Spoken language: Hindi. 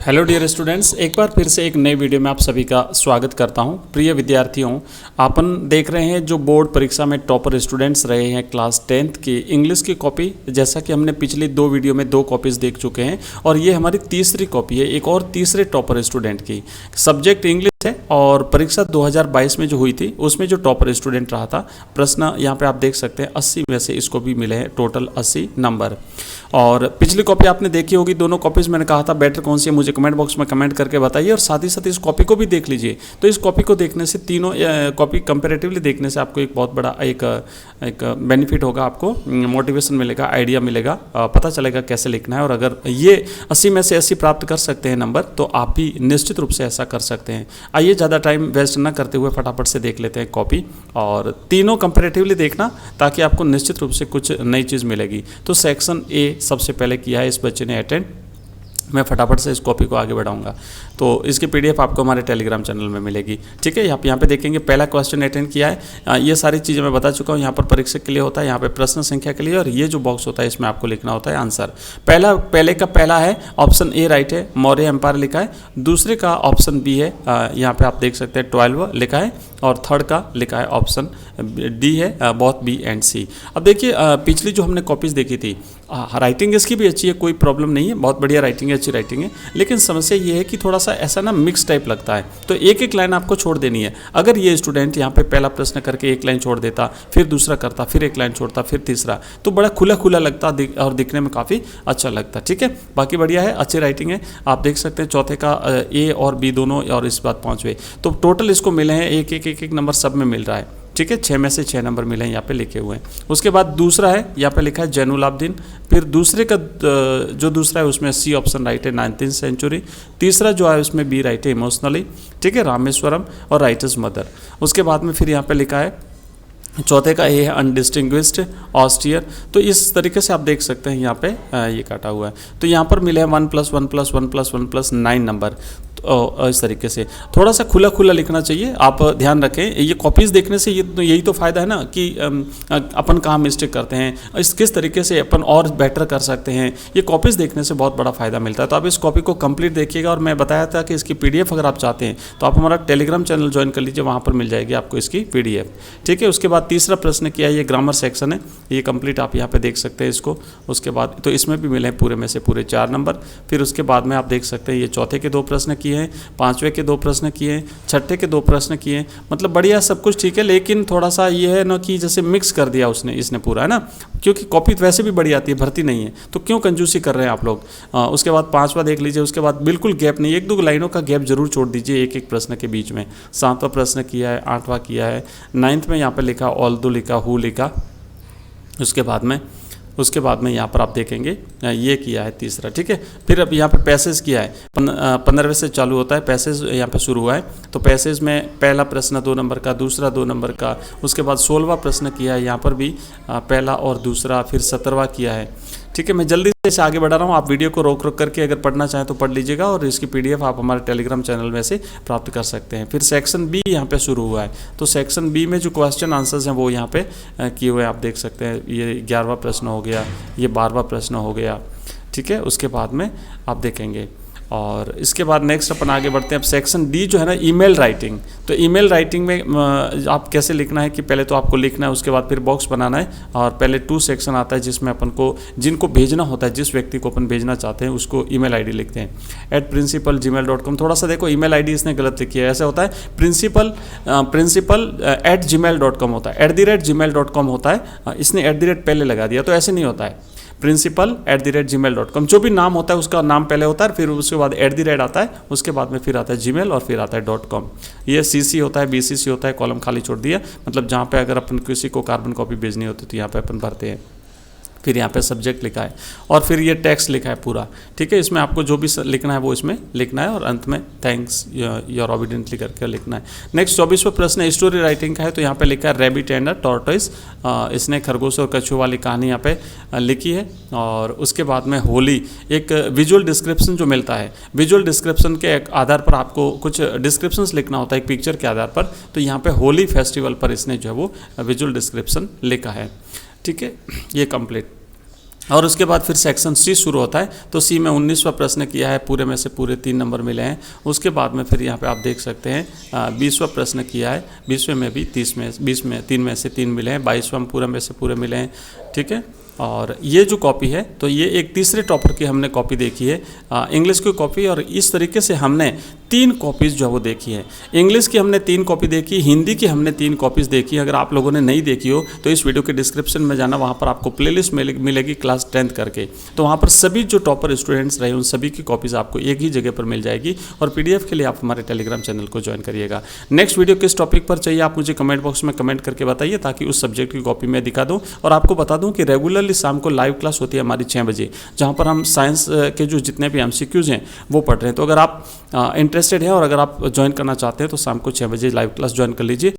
हेलो डियर स्टूडेंट्स, एक बार फिर से एक नई वीडियो में आप सभी का स्वागत करता हूं। प्रिय विद्यार्थियों, अपन देख रहे हैं जो बोर्ड परीक्षा में टॉपर स्टूडेंट्स रहे हैं क्लास 10th की इंग्लिश की कॉपी। जैसा कि हमने पिछली दो वीडियो में 2 कॉपीज़ देख चुके हैं और ये हमारी तीसरी कॉपी है, एक और तीसरे टॉपर स्टूडेंट की। सब्जेक्ट इंग्लिश है और परीक्षा 2022 में जो हुई थी उसमें जो टॉपर स्टूडेंट रहा था, प्रश्न यहाँ पे आप देख सकते हैं 80 में से इसको भी मिले हैं टोटल 80 नंबर। और पिछली कॉपी आपने देखी होगी, दोनों कॉपीज़ मैंने कहा था बेटर कौन सी है मुझे कमेंट बॉक्स में कमेंट करके बताइए और साथ ही साथ इस कॉपी को भी देख लीजिए। तो इस कॉपी को देखने से, तीनों कॉपी कंपेरेटिवली देखने से आपको एक बहुत बड़ा एक बेनिफिट होगा, आपको मोटिवेशन मिलेगा, आइडिया मिलेगा, पता चलेगा कैसे लिखना है। और अगर ये 80 में से 80 प्राप्त कर सकते हैं नंबर तो आप भी निश्चित रूप से ऐसा कर सकते हैं। आइए ज़्यादा टाइम वेस्ट ना करते हुए फटाफट से देख लेते हैं कॉपी, और तीनों कंपेरेटिवली देखना ताकि आपको निश्चित रूप से कुछ नई चीज़ मिलेगी। तो सेक्शन ए सबसे पहले किया है इस बच्चे ने अटेंड। मैं फटाफट से इस कॉपी को आगे बढ़ाऊंगा तो इसकी पीडीएफ आपको हमारे टेलीग्राम चैनल में मिलेगी। ठीक है, यहाँ पे देखेंगे पहला क्वेश्चन अटेंड किया है। ये सारी चीज़ें मैं बता चुका हूँ। यहाँ पर परीक्षक के लिए होता है, यहाँ पे प्रश्न संख्या के लिए, और ये जो बॉक्स होता है इसमें आपको लिखना होता है आंसर। पहले का पहला है ऑप्शन ए राइट है, मौर्य एम्पायर लिखा है। दूसरे का ऑप्शन बी है, यहाँ पे आप देख सकते हैं 12 लिखा है। और थर्ड का लिखा है ऑप्शन डी है, बोथ बी एंड सी। अब देखिए पिछली जो हमने कॉपीज़ देखी थी, राइटिंग इसकी भी अच्छी है, कोई प्रॉब्लम नहीं है, बहुत बढ़िया राइटिंग है, अच्छी राइटिंग है। लेकिन समस्या ये है कि थोड़ा सा ऐसा ना मिक्स टाइप लगता है, तो एक एक लाइन आपको छोड़ देनी है। अगर ये स्टूडेंट यहाँ पे पहला प्रश्न करके एक लाइन छोड़ देता, फिर दूसरा करता, फिर एक लाइन छोड़ता, फिर तीसरा, तो बड़ा खुला खुला लगता और दिखने में काफ़ी अच्छा लगता। ठीक है, बाकी बढ़िया है, अच्छी राइटिंग है। आप देख सकते हैं चौथे का ए और बी दोनों, और इस बात 5वें, तो टोटल इसको मिले हैं एक नंबर सब में मिल रहा है। ठीक है, 6 में से 6 नंबर मिले हैं, यहाँ पे लिखे हुए हैं। उसके बाद दूसरा है, यहाँ पे लिखा है जैनुलाब्दीन। फिर दूसरे का जो दूसरा है उसमें सी ऑप्शन राइट है, 19th सेंचुरी। तीसरा जो है उसमें बी राइट है, इमोशनली। ठीक है, रामेश्वरम और राइटर्स मदर। उसके बाद में फिर यहाँ पे लिखा है चौथे का ए है अनडिस्टिंग्विश्ड ऑस्ट्रियर। तो इस तरीके से आप देख सकते हैं यहाँ पे ये काटा हुआ है। तो यहाँ पर मिले हैं 1+1+1+1+9 नंबर। इस तरीके से थोड़ा सा खुला खुला लिखना चाहिए, आप ध्यान रखें। ये कॉपीज़ देखने से यही तो फ़ायदा है ना कि अपन कहाँ मिस्टेक करते हैं, किस तरीके से अपन और बेटर कर सकते हैं। ये कॉपीज़ देखने से बहुत बड़ा फ़ायदा मिलता है। तो आप इस कॉपी को कंप्लीट देखिएगा। और मैं बताया था कि इसकी पीडीएफ अगर आप चाहते हैं तो आप हमारा टेलीग्राम चैनल ज्वाइन कर लीजिए, वहाँ पर मिल जाएगी आपको इसकी पीडीएफ। ठीक है, उसके बाद तीसरा प्रश्न किया है, ये ग्रामर सेक्शन है, ये कंप्लीट आप यहाँ पे देख सकते हैं इसको। उसके बाद तो इसमें भी मिले हैं पूरे में से पूरे 4 नंबर। फिर उसके बाद में आप देख सकते हैं ये चौथे के 2 प्रश्न किए हैं, 5वें के 2 प्रश्न किए हैं, छठे के 2 प्रश्न किए हैं। मतलब बढ़िया सब कुछ ठीक है, लेकिन थोड़ा सा ये है ना कि जैसे मिक्स कर दिया इसने पूरा, है ना, क्योंकि कॉपी वैसे भी बड़ी आती है, भरती नहीं है, तो क्यों कंजूसी कर रहे हैं आप लोग। उसके बाद 5वां देख लीजिए। उसके बाद बिल्कुल गैप नहीं, 1-2 लाइनों का गैप जरूर छोड़ दीजिए एक प्रश्न के बीच में। 7वां प्रश्न किया है, 8वां किया है, 9th में यहाँ पर लिखा ऑल्दो लिखा, हु लिखा। उसके बाद में यहाँ पर आप देखेंगे ये किया है तीसरा। ठीक है, फिर अब यहाँ पे पैसेज किया है, 15वें से चालू होता है पैसेज, यहाँ पे शुरू हुआ है। तो पैसेज में पहला प्रश्न 2 नंबर का, दूसरा 2 नंबर का। उसके बाद 16वां प्रश्न किया है, यहाँ पर भी पहला और दूसरा। फिर 17वां किया है। ठीक है, मैं जल्दी से आगे बढ़ा रहा हूँ, आप वीडियो को रोक करके अगर पढ़ना चाहें तो पढ़ लीजिएगा, और इसकी पीडीएफ आप हमारे टेलीग्राम चैनल में से प्राप्त कर सकते हैं। फिर सेक्शन बी यहाँ पे शुरू हुआ है। तो सेक्शन बी में जो क्वेश्चन आंसर्स हैं वो यहाँ पे किए हुए हैं, आप देख सकते हैं। ये 11वां प्रश्न हो गया, ये 12वां प्रश्न हो गया। ठीक है, उसके बाद में आप देखेंगे, और इसके बाद नेक्स्ट अपन आगे बढ़ते हैं। अब सेक्शन डी जो है ना, ईमेल राइटिंग। तो ईमेल राइटिंग में आप कैसे लिखना है कि पहले तो आपको लिखना है, उसके बाद फिर बॉक्स बनाना है, और पहले 2 सेक्शन आता है जिसमें अपन को जिनको भेजना होता है, जिस व्यक्ति को अपन भेजना चाहते हैं उसको ईमेल आईडी लिखते हैं @principal@gmail.com। थोड़ा सा देखो ईमेल आईडी इसने गलत लिखी है, ऐसे होता है principal@gmail.com होता है, @gmail.com होता है, इसने @ पहले लगा दिया, तो ऐसे नहीं होता है। principal@gmail.com, जो भी नाम होता है उसका नाम पहले होता है, फिर उसके बाद @ आता है, उसके बाद में फिर आता है जीमेल, और फिर आता है .com। ये CC होता है, BCC होता है, कॉलम खाली छोड़ दिया, मतलब जहाँ पे अगर अपन किसी को कार्बन कॉपी भेजनी होती तो यहाँ पे अपन भरते हैं। फिर यहाँ पे सब्जेक्ट लिखा है, और फिर ये टेक्स्ट लिखा है पूरा। ठीक है, इसमें आपको जो भी लिखना है वो इसमें लिखना है, और अंत में थैंक्स योर ऑबिडेंटली करके लिखना है। नेक्स्ट 24वां प्रश्न स्टोरी राइटिंग का है। तो यहाँ पे लिखा है रैबिट एंड टॉर्टोइस। इसने खरगोश और कछुआ वाली कहानी यहाँ पे लिखी है। और उसके बाद में होली, एक विजुअल डिस्क्रिप्शन जो मिलता है, विजुअल डिस्क्रिप्शन के आधार पर आपको कुछ डिस्क्रिप्शंस लिखना होता है एक पिक्चर के आधार पर। तो यहाँ पे होली फेस्टिवल पर इसने जो है वो विजुअल डिस्क्रिप्शन लिखा है। ठीक है, ये कंप्लीट। और उसके बाद फिर सेक्शन सी शुरू होता है। तो सी में 19वां प्रश्न किया है, पूरे में से पूरे 3 नंबर मिले हैं। उसके बाद में फिर यहाँ पे आप देख सकते हैं 20वां प्रश्न किया है, 20वें में भी 20 में 3 में से 3 मिले हैं, 22वां में पूरे में से पूरे मिले हैं। ठीक है, और ये जो कॉपी है तो ये एक तीसरे टॉपर की हमने कॉपी देखी है, इंग्लिश की कॉपी। और इस तरीके से हमने 3 कॉपीज़ जो है वो देखी है। इंग्लिश की हमने 3 कॉपी देखी, हिंदी की हमने 3 कॉपीज़ देखी। अगर आप लोगों ने नहीं देखी हो तो इस वीडियो के डिस्क्रिप्शन में जाना, वहाँ पर आपको प्लेलिस्ट मिलेगी क्लास 10th करके। तो वहाँ पर सभी जो टॉपर स्टूडेंट्स रहे उन सभी की कॉपीज़ आपको एक ही जगह पर मिल जाएगी। और PDF के लिए आप हमारे टेलीग्राम चैनल को ज्वाइन करिएगा। नेक्स्ट वीडियो किस टॉपिक पर चाहिए आप मुझे कमेंट बॉक्स में कमेंट करके बताइए, ताकि उस सब्जेक्ट की कॉपी मैं दिखा दूँ। और आपको बता दूँ कि रेगुलरली शाम को लाइव क्लास होती है हमारी 6 बजे, जहाँ पर हम साइंस के जो जितने भी MCQs हैं वो पढ़ रहे हैं। तो अगर आप इंटरेस्टेड हैं और अगर आप ज्वाइन करना चाहते हैं तो शाम को 6 बजे लाइव क्लास ज्वाइन कर लीजिए।